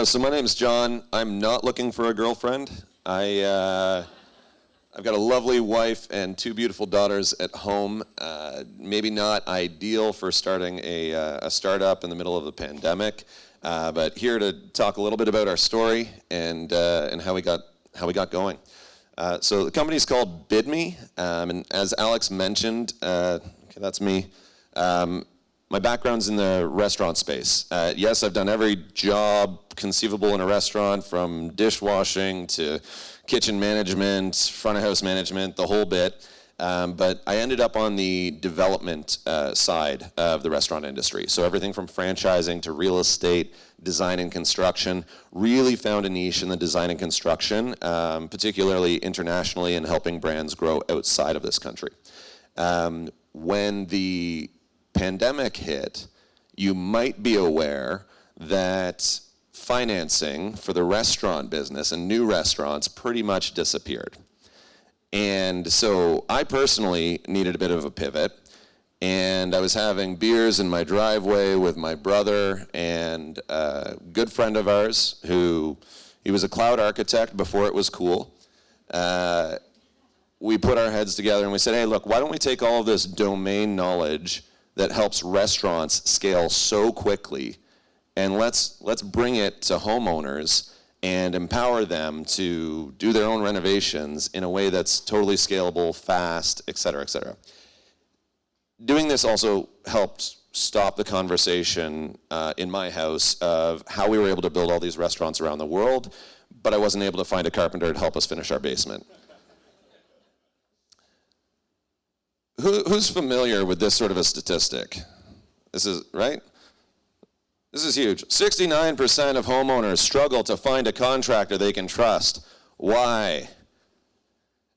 So my name's Jon. I'm not looking for a girlfriend. I've got a lovely wife and two beautiful daughters at home. Maybe not ideal for starting a startup in the middle of the pandemic, but here to talk a little bit about our story and how we got going. So the company's called Bidmii, and as Alex mentioned, okay, that's me. My background's in the restaurant space. Yes, I've done every job conceivable in a restaurant, from dishwashing to kitchen management, front of house management, the whole bit. But I ended up on the development side of the restaurant industry. So everything from franchising to real estate, design and construction. Really found a niche in the design and construction, particularly internationally, and helping brands grow outside of this country. When the pandemic hit, you might be aware that financing for the restaurant business and new restaurants pretty much disappeared. And so I personally needed a bit of a pivot, and I was having beers in my driveway with my brother and a good friend of ours he was a cloud architect before it was cool. We put our heads together and we said, hey, look, why don't we take all of this domain knowledge that helps restaurants scale so quickly, and let's bring it to homeowners and empower them to do their own renovations in a way that's totally scalable, fast, et cetera, et cetera. Doing this also helped stop the conversation in my house of how we were able to build all these restaurants around the world, but I wasn't able to find a carpenter to help us finish our basement. Who's familiar with this sort of a statistic? This is, right? This is huge. 69% of homeowners struggle to find a contractor they can trust. Why?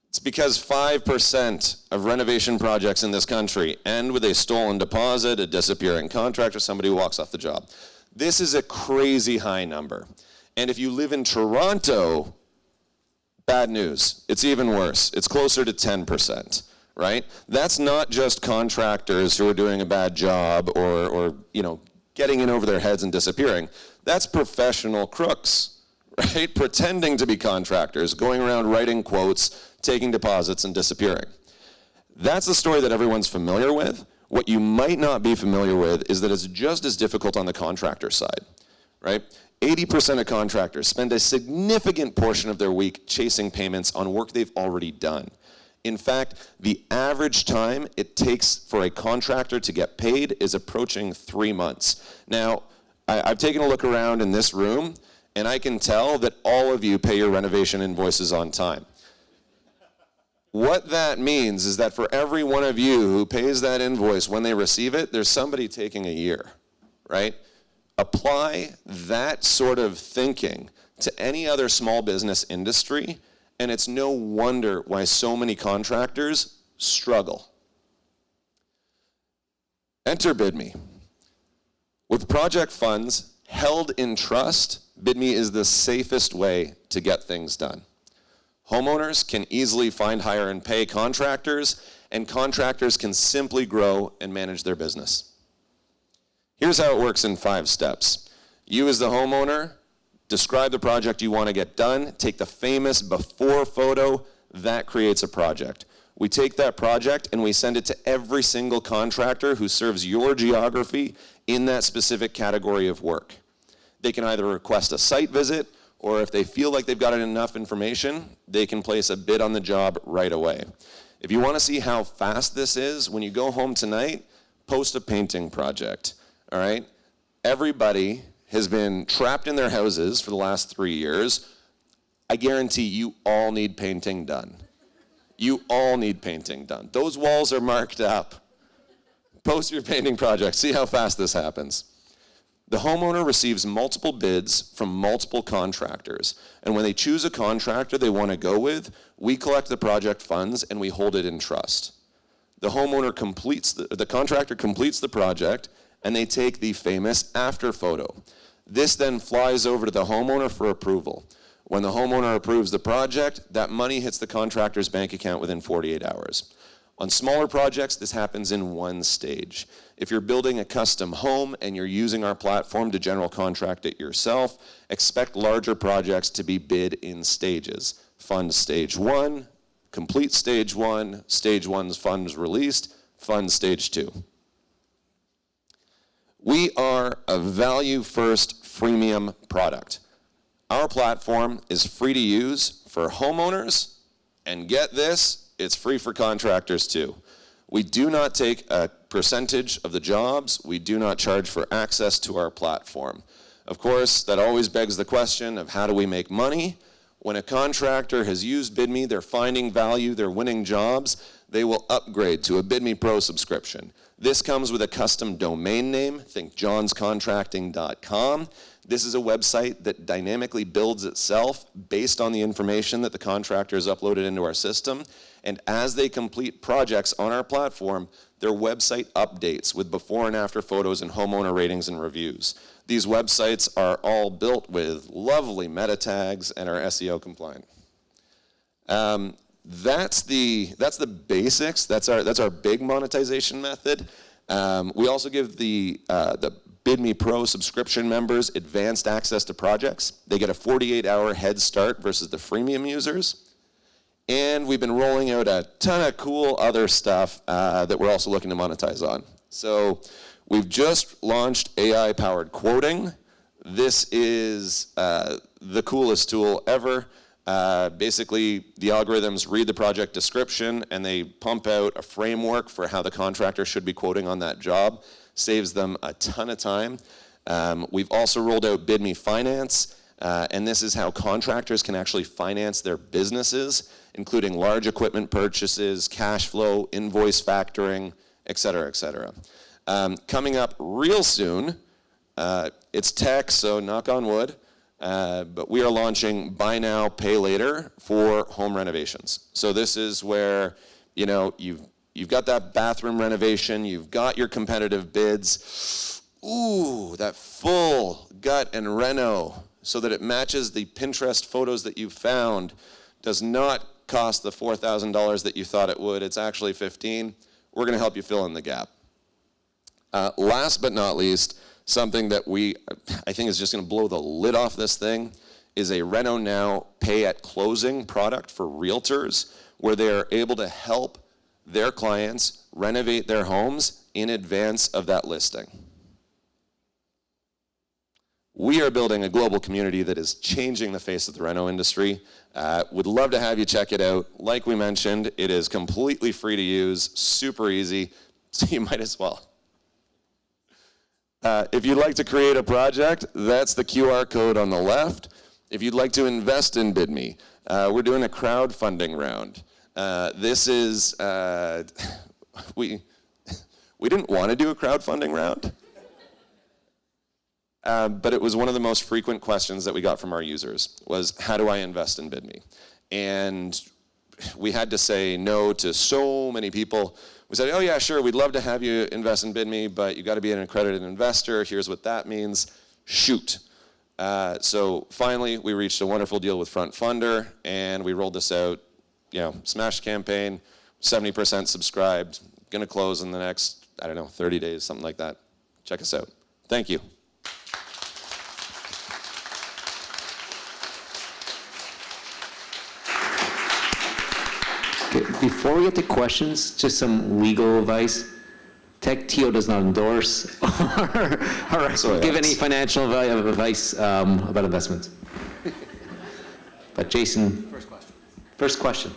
It's because 5% of renovation projects in this country end with a stolen deposit, a disappearing contractor, somebody who walks off the job. This is a crazy high number. And if you live in Toronto, bad news. It's even worse. It's closer to 10%. Right? That's not just contractors who are doing a bad job or getting in over their heads and disappearing. That's professional crooks, right? Pretending to be contractors, going around writing quotes, taking deposits, and disappearing. That's the story that everyone's familiar with. What you might not be familiar with is that it's just as difficult on the contractor side, right? 80% of contractors spend a significant portion of their week chasing payments on work they've already done. In fact, the average time it takes for a contractor to get paid is approaching 3 months. Now, I've taken a look around in this room, and I can tell that all of you pay your renovation invoices on time. What that means is that for every one of you who pays that invoice when they receive it, there's somebody taking a year, right? Apply that sort of thinking to any other small business industry, and it's no wonder why so many contractors struggle. Enter Bidmii. With project funds held in trust, Bidmii is the safest way to get things done. Homeowners can easily find, hire, and pay contractors, and contractors can simply grow and manage their business. Here's how it works in 5 steps. You as the homeowner, describe the project you want to get done, take the famous before photo, that creates a project. We take that project and we send it to every single contractor who serves your geography in that specific category of work. They can either request a site visit, or if they feel like they've got enough information, they can place a bid on the job right away. If you want to see how fast this is, when you go home tonight, post a painting project, all right? Everybody has been trapped in their houses for the last 3 years. I guarantee you all need painting done. You all need painting done. Those walls are marked up. Post your painting project. See how fast this happens. The homeowner receives multiple bids from multiple contractors, and when they choose a contractor they want to go with, we collect the project funds and we hold it in trust. The contractor completes the project, and they take the famous after photo. This then flies over to the homeowner for approval. When the homeowner approves the project, that money hits the contractor's bank account within 48 hours. On smaller projects, this happens in one stage. If you're building a custom home and you're using our platform to general contract it yourself, expect larger projects to be bid in stages. Fund stage 1, complete stage 1, stage 1's funds released, fund stage 2. We are a value-first freemium product. Our platform is free to use for homeowners, and get this, it's free for contractors too. We do not take a percentage of the jobs. We do not charge for access to our platform. Of course, that always begs the question of how do we make money? When a contractor has used Bidmii, they're finding value, they're winning jobs, they will upgrade to a Bidmii Pro subscription. This comes with a custom domain name, think johnscontracting.com. This is a website that dynamically builds itself based on the information that the contractor has uploaded into our system. And as they complete projects on our platform, their website updates with before and after photos and homeowner ratings and reviews. These websites are all built with lovely meta tags and are SEO compliant. That's the basics. That's our big monetization method. We also give the Bidmii Pro subscription members advanced access to projects. They get a 48-hour head start versus the freemium users. And we've been rolling out a ton of cool other stuff that we're also looking to monetize on. So we've just launched AI-powered quoting. This is the coolest tool ever. Basically, the algorithms read the project description and they pump out a framework for how the contractor should be quoting on that job. Saves them a ton of time. We've also rolled out Bidmii Finance, and this is how contractors can actually finance their businesses, including large equipment purchases, cash flow, invoice factoring, et cetera, et cetera. Coming up real soon, it's tech, so knock on wood, but we are launching Buy Now, Pay Later for home renovations. So this is where, you've got that bathroom renovation, you've got your competitive bids. Ooh, that full gut and reno so that it matches the Pinterest photos that you found does not cost the $4,000 that you thought it would. It's actually $15,000. We're going to help you fill in the gap. Last but not least, something that I think is just going to blow the lid off this thing is a Reno Now Pay at Closing product for realtors where they are able to help their clients renovate their homes in advance of that listing. We are building a global community that is changing the face of the reno industry. Would love to have you check it out. Like we mentioned, it is completely free to use, super easy, so you might as well. If you'd like to create a project, that's the QR code on the left. If you'd like to invest in Bidmii, we're doing a crowdfunding round. This is, we didn't want to do a crowdfunding round, but it was one of the most frequent questions that we got from our users was, how do I invest in Bidmii? And we had to say no to so many people. We said, oh yeah, sure, we'd love to have you invest in Bidmii, but you got to be an accredited investor. Here's what that means. Shoot. So finally, we reached a wonderful deal with Front Funder, and we rolled this out. Smash campaign, 70% subscribed. Going to close in the next, 30 days, something like that. Check us out. Thank you. Before we get to questions, just some legal advice. TechTO does not endorse or give any financial advice about investments. But Jason, first question.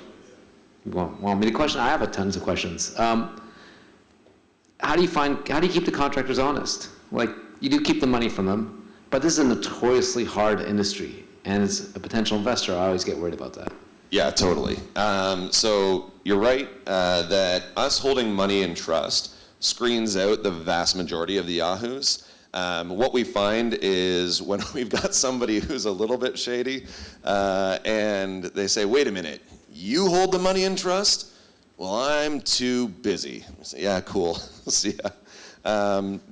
You want me to question? I have tons of questions. How do you keep the contractors honest? Like, you do keep the money from them, but this is a notoriously hard industry, and as a potential investor, I always get worried about that. Yeah, totally. So you're right that us holding money in trust screens out the vast majority of the yahoos. What we find is when we've got somebody who's a little bit shady and they say, wait a minute, you hold the money in trust? Well, I'm too busy. I say, yeah, cool. See ya.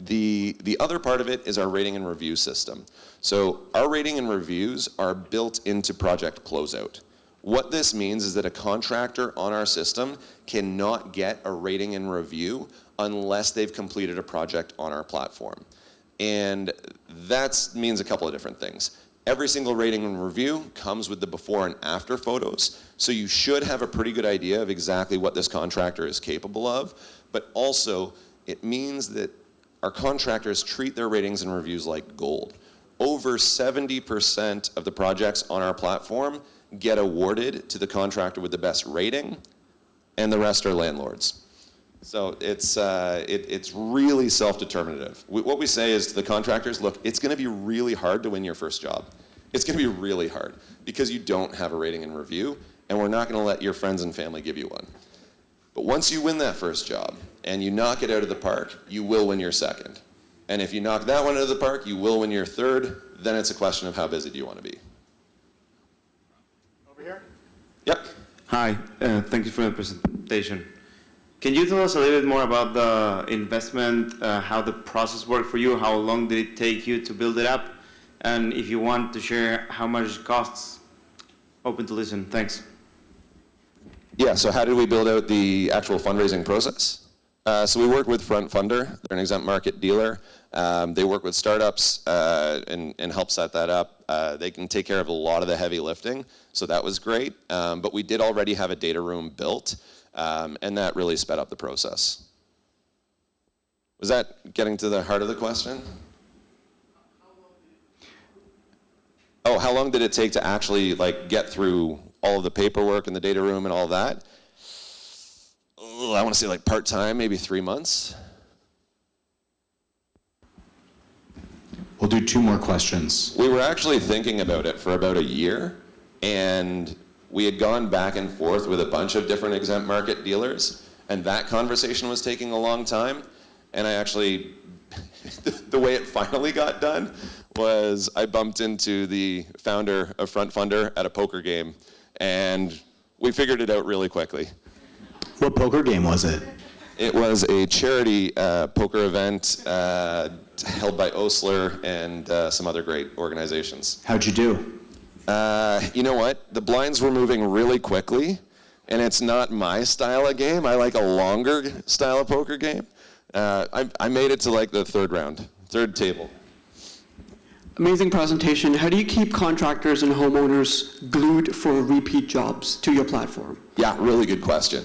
The other part of it is our rating and review system. So our rating and reviews are built into Project Closeout. What this means is that a contractor on our system cannot get a rating and review unless they've completed a project on our platform. And that means a couple of different things. Every single rating and review comes with the before and after photos, so you should have a pretty good idea of exactly what this contractor is capable of, but also it means that our contractors treat their ratings and reviews like gold. Over 70% of the projects on our platform get awarded to the contractor with the best rating, and the rest are landlords. So it's really self-determinative. What we say is to the contractors, look, it's going to be really hard to win your first job. It's going to be really hard because you don't have a rating and review, and we're not going to let your friends and family give you one. But once you win that first job and you knock it out of the park, you will win your second. And if you knock that one out of the park, you will win your third. Then it's a question of how busy do you want to be. Over here? Yep. Hi, thank you for the presentation. Can you tell us a little bit more about the investment, how the process worked for you, how long did it take you to build it up, and if you want to share how much it costs? Open to listen, thanks. Yeah, so how did we build out the actual fundraising process? So we worked with Front Funder. They're an exempt market dealer. They work with startups and help set that up. They can take care of a lot of the heavy lifting, so that was great. But we did already have a data room built, and that really sped up the process. Was that getting to the heart of the question? Oh, how long did it take to actually get through all of the paperwork in the data room and all that? Oh, I want to say part-time, maybe 3 months. We'll do 2 more questions. We were actually thinking about it for about a year, and we had gone back and forth with a bunch of different exempt market dealers, and that conversation was taking a long time. And I actually, the way it finally got done was I bumped into the founder of Front Funder at a poker game, and we figured it out really quickly. What poker game was it? It was a charity poker event held by Osler and some other great organizations. How'd you do? You know what? The blinds were moving really quickly, and it's not my style of game. I like a longer style of poker game. I made it to the third table. Amazing presentation. How do you keep contractors and homeowners glued for repeat jobs to your platform? Yeah, really good question.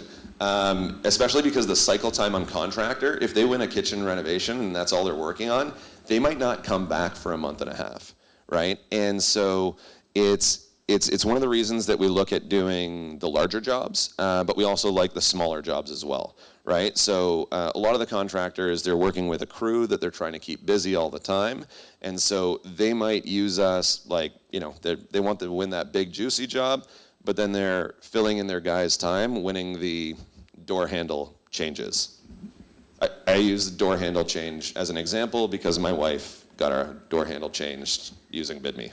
Especially because the cycle time on contractor, if they win a kitchen renovation and that's all they're working on, they might not come back for a month and a half, right? And so it's one of the reasons that we look at doing the larger jobs, but we also like the smaller jobs as well, right? So a lot of the contractors, they're working with a crew that they're trying to keep busy all the time, and so they might use us they want to win that big juicy job, but then they're filling in their guys' time winning the door handle changes. I use the door handle change as an example because my wife got our door handle changed using Bidmii.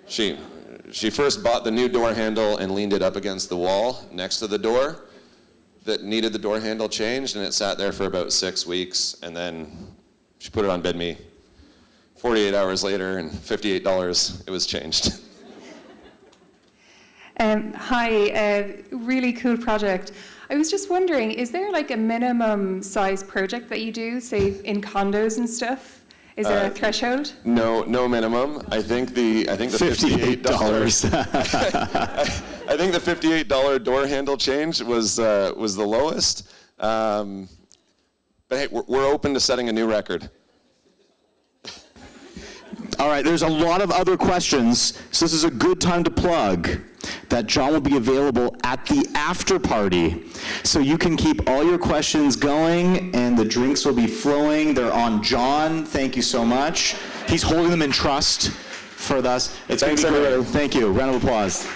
She first bought the new door handle and leaned it up against the wall next to the door that needed the door handle changed, and it sat there for about 6 weeks, and then she put it on Bidmii. 48 hours later and $58, it was changed. Hi, really cool project. I was just wondering, is there a minimum size project that you do, say in condos and stuff? Is there a threshold? No minimum. I think the $58. I think the $58 door handle change was the lowest. But hey, we're open to setting a new record. All right, there's a lot of other questions, so this is a good time to plug that Jon will be available at the after party. So you can keep all your questions going, and the drinks will be flowing. They're on Jon. Thank you so much. He's holding them in trust for us. Thanks, everybody. Thank you. Round of applause.